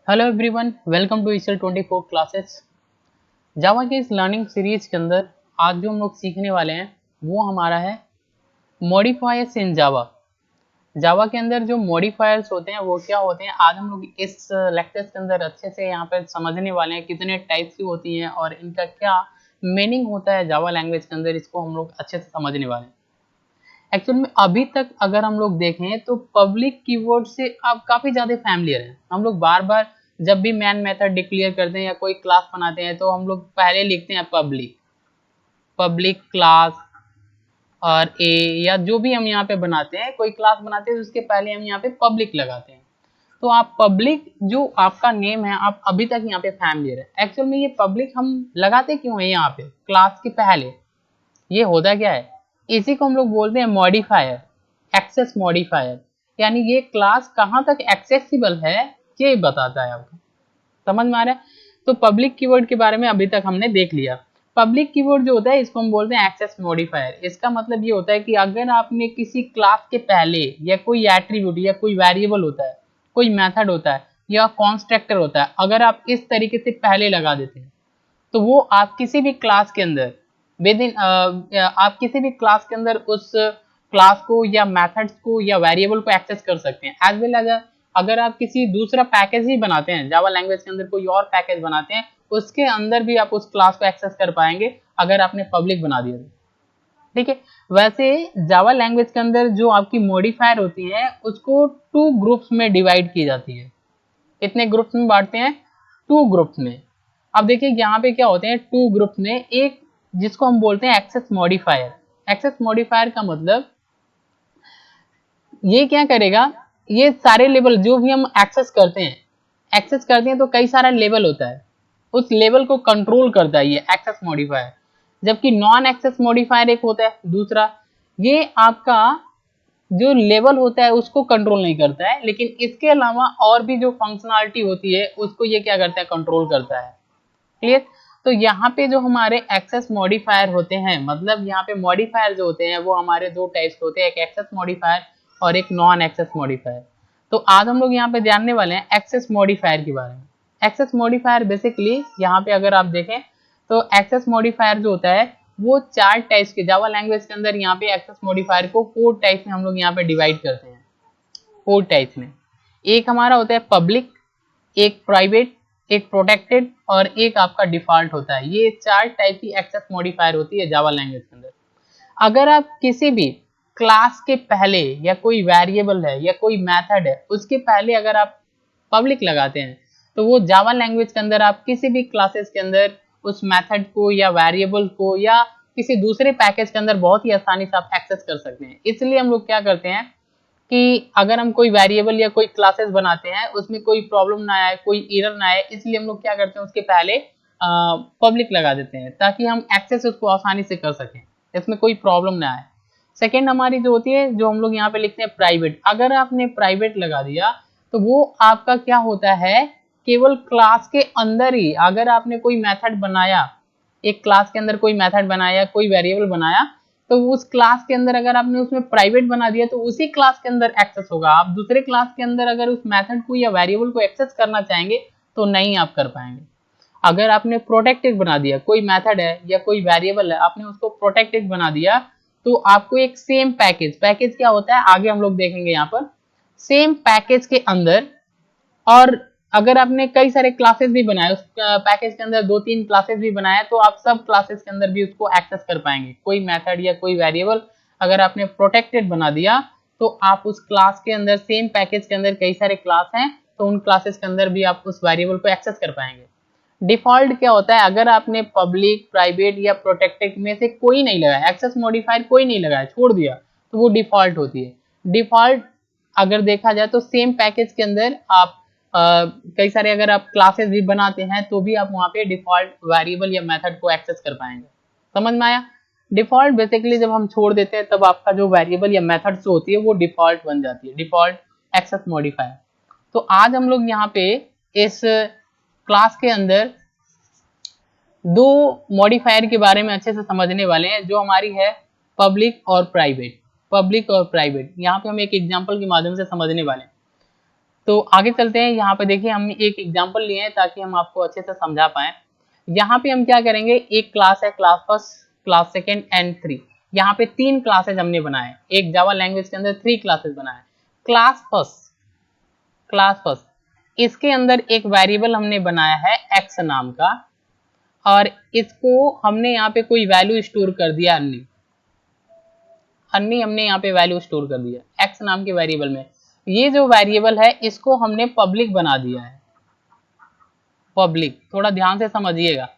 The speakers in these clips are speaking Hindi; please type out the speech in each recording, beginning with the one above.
हेलो एवरीवन, वेलकम टू ईसल 24 क्लासेस। जावा के इस लर्निंग सीरीज के अंदर आज जो हम लोग सीखने वाले हैं वो हमारा है मॉडिफायर्स इन जावा। जावा के अंदर जो मॉडिफायर्स होते हैं वो क्या होते हैं, आज हम लोग इस लेक्चर्स के अंदर अच्छे से यहाँ पर समझने वाले हैं। कितने टाइप्स की होती हैं और इनका क्या मीनिंग होता है जावा लैंग्वेज के अंदर, इसको हम लोग अच्छे से समझने वाले हैं। एक्चुअल में अभी तक अगर हम लोग देखें तो पब्लिक कीवर्ड से आप काफ़ी ज़्यादा फैमिलियर हैं। हम लोग बार बार जब भी मैन मेथड डिक्लेयर करते हैं या कोई क्लास बनाते हैं तो हम लोग पहले लिखते हैं पब्लिक क्लास और ए, या जो भी हम यहाँ पे बनाते हैं, कोई क्लास बनाते हैं तो उसके पहले हम यहाँ पे पब्लिक लगाते हैं। तो आप पब्लिक जो आपका नेम है आप अभी तक यहाँ पे फैमिलियर है। एक्चुअल में ये पब्लिक हम लगाते क्यों है यहाँ पे क्लास के पहले, ये होता क्या है, इसी को हम लोग बोलते हैं मॉडिफायर, एक्सेस मॉडिफायर। यानी ये क्लास कहाँ तक एक्सेसिबल है ये बताता है आपको। समझ में आ रहा है? तो पब्लिक कीवर्ड के बारे में अभी तक हमने देख लिया। पब्लिक कीवर्ड जो होता है इसको हम बोलते हैं एक्सेस मॉडिफायर। इसका मतलब ये होता है कि अगर आपने किसी क्लास के पहले या कोई एट्रीब्यूट या कोई वेरिएबल होता है, कोई मेथड होता है या कॉन्स्ट्रक्टर होता है, अगर आप इस तरीके से पहले लगा देते हैं तो वो आप किसी भी क्लास के अंदर आप किसी भी क्लास के अंदर उस क्लास को या मेथड्स को या वेरिएबल को एक्सेस कर सकते हैं। एज वेल एज अगर आप किसी दूसरा पैकेज ही बनाते हैं, जावा लैंग्वेज के अंदर कोई और पैकेज बनाते हैं, उसके अंदर भी आप उस क्लास को एक्सेस कर पाएंगे अगर आपने पब्लिक बना दिया तो। ठीक है। वैसे जावा लैंग्वेज के अंदर जो आपकी मॉडिफायर होती है उसको 2 ग्रुप्स में डिवाइड की जाती है। कितने ग्रुप्स में बांटते हैं? 2 ग्रुप्स में। अब देखिए यहाँ पे क्या होते हैं 2 ग्रुप्स में, एक जिसको हम बोलते हैं एक्सेस मॉडिफायर। एक्सेस मॉडिफायर का मतलब ये क्या करेगा, ये सारे लेवल जो भी हम एक्सेस करते हैं तो कई सारा लेवल होता है, उस लेवल को कंट्रोल करता है ये एक्सेस मॉडिफायर। जबकि नॉन एक्सेस मॉडिफायर एक होता है दूसरा, ये आपका जो लेवल होता है उसको कंट्रोल नहीं करता है, लेकिन इसके अलावा और भी जो फंक्शनलिटी होती है उसको ये क्या करता है, कंट्रोल करता है। क्लियर? तो यहाँ पे जो हमारे एक्सेस मॉडिफायर होते हैं, मतलब यहाँ पे मॉडिफायर जो होते हैं वो हमारे 2 टाइप्स के होते हैं, एक एक्सेस मॉडिफायर और एक नॉन एक्सेस मॉडिफायर। तो आज हम लोग यहाँ पे जानने वाले हैं एक्सेस मॉडिफायर के बारे में। एक्सेस मॉडिफायर बेसिकली यहाँ पे अगर आप देखें तो एक्सेस मॉडिफायर जो होता है वो 4 टाइप्स के, जावा लैंग्वेज के अंदर यहाँ पे एक्सेस मॉडिफायर को 4 टाइप्स में हम लोग यहाँ पे डिवाइड करते हैं। 4 टाइप्स में, एक हमारा होता है पब्लिक, एक प्राइवेट, एक प्रोटेक्टेड और एक आपका डिफॉल्ट होता है। ये 4 टाइप की एक्सेस मॉडिफायर होती है जावा लैंग्वेज के अंदर। अगर आप किसी भी क्लास के पहले या कोई वेरिएबल है या कोई मेथड है उसके पहले अगर आप पब्लिक लगाते हैं तो वो जावा लैंग्वेज के अंदर आप किसी भी क्लासेस के अंदर उस मेथड को या वेरिएबल को या किसी दूसरे पैकेज के अंदर बहुत ही आसानी से आप एक्सेस कर सकते हैं। इसलिए हम लोग क्या करते हैं कि अगर हम कोई वेरिएबल या कोई क्लासेस बनाते हैं उसमें कोई प्रॉब्लम ना आए, कोई एरर ना आए, इसलिए हम लोग क्या करते हैं उसके पहले पब्लिक लगा देते हैं ताकि हम एक्सेस उसको आसानी से कर सकें, इसमें कोई प्रॉब्लम ना आए। सेकेंड हमारी जो होती है, जो हम लोग यहाँ पे लिखते हैं प्राइवेट। अगर आपने प्राइवेट लगा दिया तो वो आपका क्या होता है, केवल क्लास के अंदर ही अगर आपने कोई मेथड बनाया, एक क्लास के अंदर कोई मेथड बनाया, कोई वेरिएबल बनाया, तो उस क्लास के अंदर अगर आपने उसमें प्राइवेट बना दिया तो उसी क्लास के अंदर एक्सेस होगा। आप दूसरे क्लास के अंदर अगर उस मेथड को या वेरिएबल को एक्सेस करना चाहेंगे तो नहीं आप कर पाएंगे। अगर आपने प्रोटेक्टेड बना दिया, कोई मेथड है या कोई वेरिएबल है आपने उसको प्रोटेक्टेड बना दिया, तो आपको एक सेम पैकेज क्या होता है आगे हम लोग देखेंगे यहाँ पर, सेम पैकेज के अंदर, और अगर आपने कई सारे क्लासेस भी बनाए उस पैकेज के अंदर, 2-3 क्लासेस भी बनाए, तो आप सब क्लासेस के अंदर भी उसको एक्सेस कर पाएंगे। कोई मेथड या कोई वेरिएबल अगर आपने प्रोटेक्टेड बना दिया तो आप उस क्लास के अंदर, सेम पैकेज के अंदर कई सारे क्लास हैं तो उन क्लासेस के अंदर भी आप उस वेरिएबल को एक्सेस कर पाएंगे। डिफॉल्ट क्या होता है, अगर आपने पब्लिक, प्राइवेट या प्रोटेक्टेड में से कोई नहीं लगाया, एक्सेस मॉडिफायर कोई नहीं लगाया, छोड़ दिया, तो वो डिफॉल्ट होती है। डिफॉल्ट अगर देखा जाए तो सेम पैकेज के अंदर आप कई सारे अगर आप क्लासेस भी बनाते हैं तो भी आप वहां पे डिफॉल्ट वेरिएबल या मेथड को एक्सेस कर पाएंगे। समझ में आया? डिफॉल्ट बेसिकली जब हम छोड़ देते हैं तब आपका जो वेरिएबल या मेथड जो होती है वो डिफॉल्ट बन जाती है, डिफॉल्ट एक्सेस मॉडिफायर। तो आज हम लोग यहाँ पे इस क्लास के अंदर 2 मॉडिफायर के बारे में अच्छे से समझने वाले हैं, जो हमारी है पब्लिक और प्राइवेट। पब्लिक और प्राइवेट यहाँ पे हम एक एग्जांपल के माध्यम से समझने वाले हैं। तो आगे चलते हैं। यहाँ पे देखिए हम एक एग्जांपल लिए हैं ताकि हम आपको अच्छे से समझा पाए। यहाँ पे हम क्या करेंगे, एक क्लास है class first, class second and 3। यहाँ पे 3 क्लासेज हमने बनाए, एक जावा लैंग्वेज के अंदर 3 क्लासेज बनाए। क्लास फर्स्ट इसके अंदर एक वेरिएबल हमने बनाया है x नाम का, और इसको हमने यहाँ पे कोई वैल्यू स्टोर कर दिया अन्य हमने यहाँ पे वैल्यू स्टोर कर दिया x नाम के वेरिएबल में। ये जो वेरिएबल है इसको हमने पब्लिक बना दिया है। पब्लिक, थोड़ा ध्यान से समझिएगा।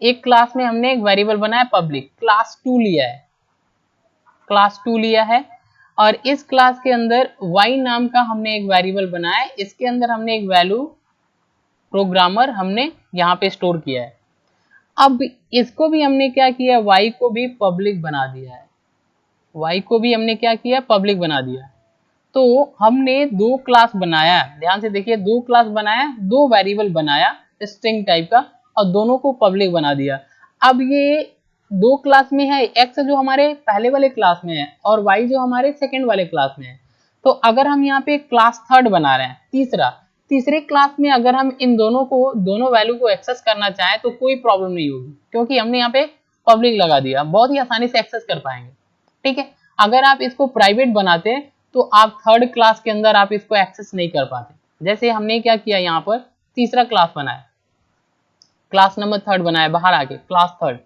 एक क्लास में हमने एक वेरिएबल बनाया पब्लिक, क्लास 2 लिया है, और इस क्लास के अंदर y नाम का हमने एक वेरिएबल बनाया है। इसके अंदर हमने एक वैल्यू प्रोग्रामर हमने यहाँ पे स्टोर किया है। अब इसको भी हमने क्या किया, y को भी पब्लिक बना दिया है। y को भी हमने क्या किया, पब्लिक बना दिया। तो हमने 2 क्लास बनाया, ध्यान से देखिए, 2 क्लास बनाया, 2 वेरिएबल बनाया स्ट्रिंग टाइप का, और दोनों को पब्लिक बना दिया। अब ये 2 क्लास में है, x जो हमारे पहले वाले क्लास में है और y जो हमारे सेकंड वाले क्लास में है। तो अगर हम यहाँ पे क्लास थर्ड बना रहे हैं, तीसरे क्लास में अगर हम इन दोनों वैल्यू को एक्सेस करना चाहें तो कोई प्रॉब्लम नहीं होगी, क्योंकि हमने यहाँ पे पब्लिक लगा दिया, बहुत ही आसानी से एक्सेस कर पाएंगे। ठीक है, अगर आप इसको प्राइवेट बनाते तो आप थर्ड क्लास के अंदर आप इसको एक्सेस नहीं कर पाते। जैसे हमने क्या किया, यहाँ पर तीसरा क्लास बनाया, क्लास नंबर 3 बनाया, बाहर आके क्लास 3,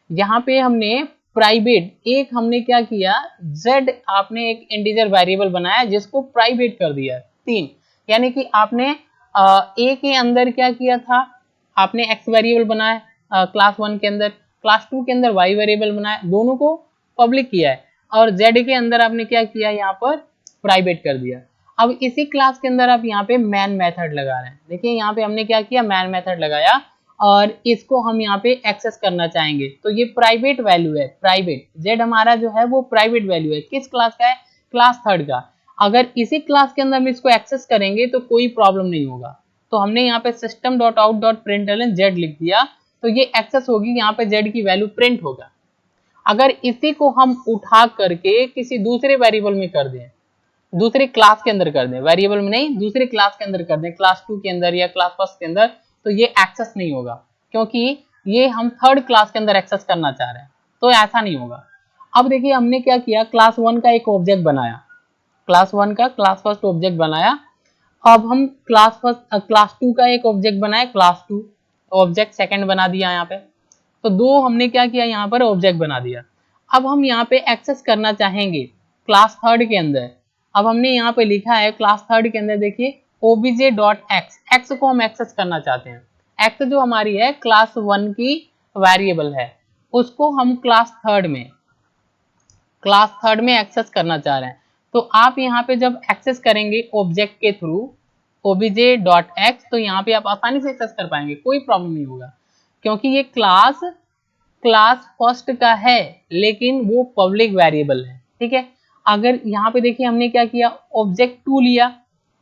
यहाँ पे हमने प्राइवेट एक हमने क्या किया, z आपने एक इंटीजर वेरिएबल बनाया जिसको प्राइवेट कर दिया 3, यानी कि आपने a के अंदर क्या किया था, आपने x वेरिएबल बनाया क्लास 1 के अंदर, क्लास 2 के अंदर y वेरिएबल बनाया, दोनों को पब्लिक किया है, और z के अंदर आपने क्या किया, यहाँ पर प्राइवेट कर दिया। अब इसी क्लास के अंदर आप यहाँ पे मैन मेथड लगा रहे हैं। देखिए यहाँ पे हमने क्या किया, मैन मेथड लगाया, और इसको हम यहाँ पे एक्सेस करना चाहेंगे तो ये प्राइवेट वैल्यू है, प्राइवेट z हमारा जो है वो प्राइवेट वैल्यू है, किस क्लास का है, क्लास 3 का। अगर इसी क्लास के अंदर हम इसको एक्सेस करेंगे तो कोई प्रॉब्लम नहीं होगा। तो हमने यहाँ पे system.out.println z लिख दिया, तो ये एक्सेस होगी, यहाँ पे z की वैल्यू प्रिंट होगा। अगर इसी को हम उठा करके किसी दूसरे वेरिएबल में कर दें, दूसरे क्लास के अंदर कर दें, वेरिएबल में नहीं, दूसरे क्लास के अंदर कर दें, क्लास 2 के अंदर या क्लास फर्स्ट के अंदर, तो ये एक्सेस नहीं होगा, क्योंकि ये हम थर्ड क्लास के अंदर एक्सेस करना चाह रहे हैं, तो ऐसा नहीं होगा। अब देखिए हमने क्या किया, क्लास 1 का एक ऑब्जेक्ट बनाया, क्लास 1 का क्लास फर्स्ट ऑब्जेक्ट बनाया। अब हम क्लास 2 का एक ऑब्जेक्ट बनाया, क्लास 2 ऑब्जेक्ट सेकंड बना दिया यहाँ पे। तो 2 हमने क्या किया, यहाँ पर ऑब्जेक्ट बना दिया। अब हम यहाँ पे एक्सेस करना चाहेंगे क्लास 3 के अंदर। अब हमने यहाँ पे लिखा है क्लास 3 के अंदर, देखिए obj.x, x को हम एक्सेस करना चाहते हैं। x जो हमारी है क्लास 1 की वेरिएबल है, उसको हम क्लास 3 में एक्सेस करना चाह रहे हैं। तो आप यहाँ पे जब एक्सेस करेंगे ऑब्जेक्ट के थ्रू obj.x, तो यहाँ पे आप आसानी से एक्सेस कर पाएंगे, कोई प्रॉब्लम नहीं होगा, क्योंकि ये क्लास फर्स्ट का है लेकिन वो पब्लिक वेरिएबल है। ठीक है, अगर यहाँ पे देखिए हमने क्या किया, ऑब्जेक्ट 2 लिया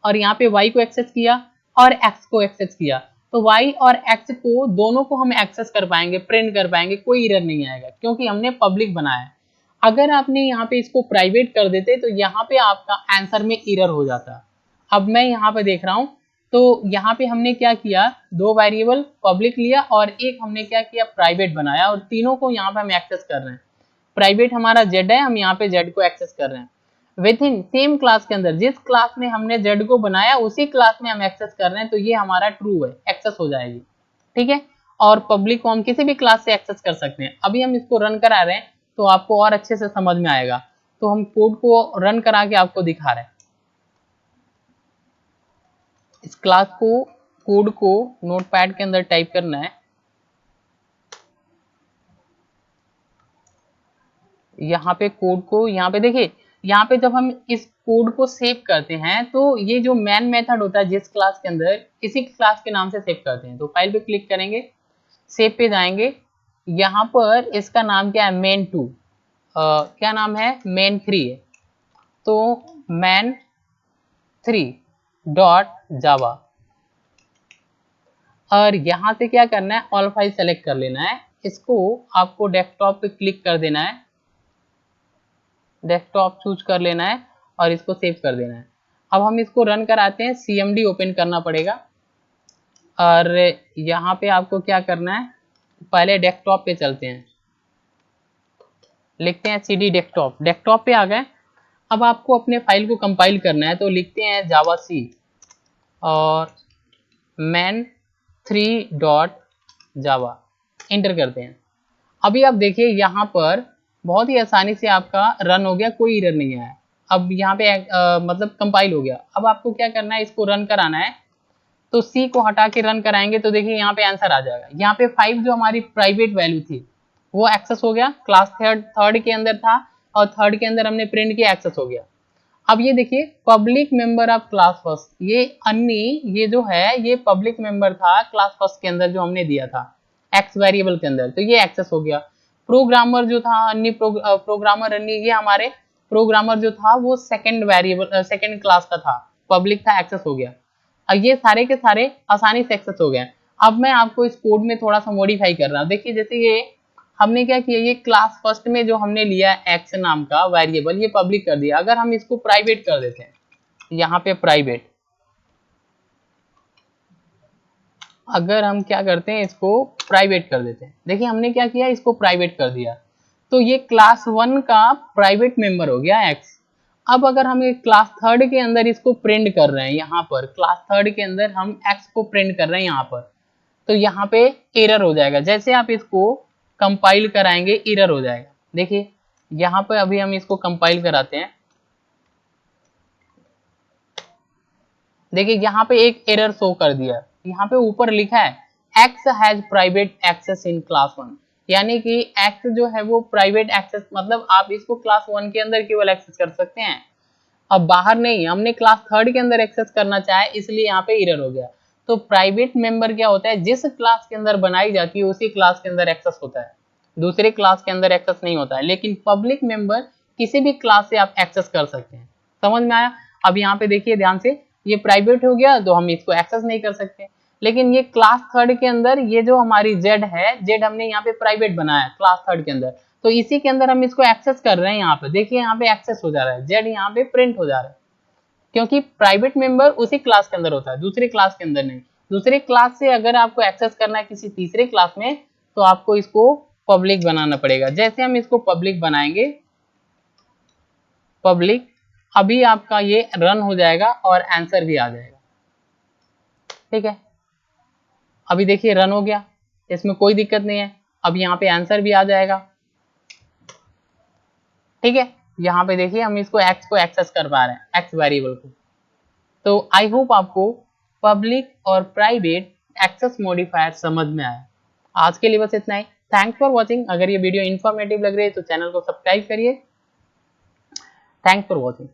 और यहाँ पे y को एक्सेस किया और x को एक्सेस किया, तो y और x को दोनों को हम एक्सेस कर पाएंगे, प्रिंट कर पाएंगे, कोई एरर नहीं आएगा, क्योंकि हमने पब्लिक बनाया है। अगर आपने यहाँ पे इसको प्राइवेट कर देते तो यहाँ पे आपका आंसर में एरर हो जाता। अब मैं यहाँ पे देख रहा हूँ, तो यहाँ पे हमने क्या किया, 2 वेरिएबल पब्लिक लिया और एक हमने क्या किया, प्राइवेट बनाया, और तीनों को यहाँ पे हम एक्सेस कर रहे हैं। प्राइवेट हमारा z है, हम यहाँ पे z को एक्सेस कर रहे हैं विद इन सेम क्लास के अंदर, जिस क्लास में हमने z को बनाया उसी क्लास में हम एक्सेस कर रहे हैं, तो ये हमारा ट्रू है, एक्सेस हो जाएगी। ठीक है, और पब्लिक को हम किसी भी क्लास से एक्सेस कर सकते हैं। अभी हम इसको रन करा रहे हैं तो आपको और अच्छे से समझ में आएगा, तो हम कोड को रन करा के आपको दिखा रहे हैं। इस क्लास को, कोड को नोटपैड के अंदर टाइप करना है, यहाँ पे कोड को, यहाँ पे देखिए, यहाँ पे जब हम इस कोड को सेव करते हैं तो ये जो मैन मेथड होता है जिस क्लास के अंदर, इसी क्लास के नाम से सेव करते हैं। तो फाइल पे क्लिक करेंगे, सेव पे जाएंगे, यहाँ पर इसका नाम क्या है, main2, क्या नाम है, main3 है, तो main3.java, और यहाँ से क्या करना है, ऑल फाइल सेलेक्ट कर लेना है, इसको आपको डेस्कटॉप पे क्लिक कर देना है, डेस्कटॉप चूज कर लेना है और इसको सेव कर देना है। अब हम इसको रन कराते हैं, CMD ओपन करना पड़ेगा और यहाँ पे आपको क्या करना है, पहले डेस्कटॉप पे चलते हैं, लिखते हैं CD डेस्कटॉप। डेस्कटॉप पे आ गए। अब आपको अपने फाइल को कंपाइल करना है, तो लिखते हैं जावा सी और main3.java, इंटर करते हैं। अभी आप देखिए यहाँ पर बहुत ही आसानी से आपका रन हो गया, कोई एरर नहीं आया। अब यहाँ पे मतलब कंपाइल हो गया। अब आपको क्या करना है, इसको रन कराना है, तो सी को हटा के रन कराएंगे तो देखिए यहाँ पे आंसर आ जाएगा। यहाँ पे 5 जो हमारी प्राइवेट वैल्यू थी वो एक्सेस हो गया, क्लास थर्ड के अंदर था और थर्ड के अंदर हमने प्रिंट किया, एक्सेस हो गया। अब ये देखिए public member of class first, ये अन्नी ये जो है ये पब्लिक मेंबर था क्लास फर्स्ट के अंदर जो हमने दिया था एक्स वेरिएबल के अंदर, तो ये एक्सेस हो गया। प्रोग्रामर जो था अन्नी प्रोग्रामर अन्नी, ये हमारे प्रोग्रामर जो था वो सेकंड वेरिएबल सेकंड क्लास का था, पब्लिक था, एक्सेस हो गया। अब ये सारे के सारे आसानी से एक्सेस हो गए। अब मैं आपको इस कोड में थोड़ा सा मॉडिफाई कर रहा हूँ। देखिए जैसे ये हमने क्या किया, ये क्लास फर्स्ट में जो हमने लिया एक्स नाम का वेरिएबल, ये पब्लिक कर दिया। अगर हम इसको प्राइवेट कर देते हैं, यहाँ पे प्राइवेट, अगर हम क्या करते हैं इसको प्राइवेट कर देते हैं, देखिए हमने क्या किया, इसको प्राइवेट कर दिया, तो ये क्लास 1 का प्राइवेट मेंबर हो गया एक्स। अब अगर हम ये क्लास थर्ड के अंदर इसको प्रिंट कर रहे हैं, यहाँ पर क्लास थर्ड के अंदर हम एक्स को प्रिंट कर रहे हैं यहाँ पर, तो यहाँ पे एरर हो जाएगा। जैसे आप इसको कंपाइल कराएंगे एरर हो जाएगा। देखिए यहाँ पे अभी हम इसको कंपाइल कराते हैं, देखिए यहाँ पे एक एरर शो कर दिया। यहाँ पे ऊपर लिखा है x has private access in class 1, यानी कि एक्स जो है वो प्राइवेट एक्सेस, मतलब आप इसको क्लास 1 के अंदर केवल एक्सेस कर सकते हैं, अब बाहर नहीं। हमने क्लास थर्ड के अंदर एक्सेस करना चाहे, इसलिए यहाँ पे एरर हो गया। तो प्राइवेट मेंबर क्या होता है, जिस क्लास के अंदर बनाई जाती है उसी क्लास के अंदर एक्सेस होता है, दूसरे क्लास के अंदर एक्सेस नहीं होता है। लेकिन पब्लिक मेंबर किसी भी क्लास से आप एक्सेस कर सकते हैं। समझ में आया? अब यहाँ पे देखिए ध्यान से, ये प्राइवेट हो गया तो हम इसको एक्सेस नहीं कर सकते, लेकिन ये क्लास थर्ड के अंदर ये जो हमारी जेड है, जेड हमने यहाँ पे प्राइवेट बनाया क्लास थर्ड के अंदर, तो इसी के अंदर हम इसको एक्सेस कर रहे हैं। यहाँ पे देखिए यहाँ पे एक्सेस हो जा रहा है, जेड यहाँ पे प्रिंट हो जा रहा है, क्योंकि प्राइवेट मेंबर उसी क्लास के अंदर होता है, दूसरे क्लास के अंदर नहीं। दूसरे क्लास से अगर आपको एक्सेस करना है किसी तीसरे क्लास में, तो आपको इसको पब्लिक बनाना पड़ेगा। जैसे हम इसको पब्लिक बनाएंगे, पब्लिक, अभी आपका ये रन हो जाएगा और आंसर भी आ जाएगा। ठीक है, अभी देखिए रन हो गया, इसमें कोई दिक्कत नहीं है। अब यहाँ पे आंसर भी आ जाएगा। ठीक है, यहाँ पे देखिए हम इसको एक्स को एक्सेस कर पा रहे हैं, एक्स वेरिएबल को। तो आई होप आपको पब्लिक और प्राइवेट एक्सेस मॉडिफायर समझ में आया। आज के लिए बस इतना ही। Thanks for watching. अगर ये वीडियो इन्फॉर्मेटिव लग रही है तो चैनल को सब्सक्राइब करिए। Thanks for watching.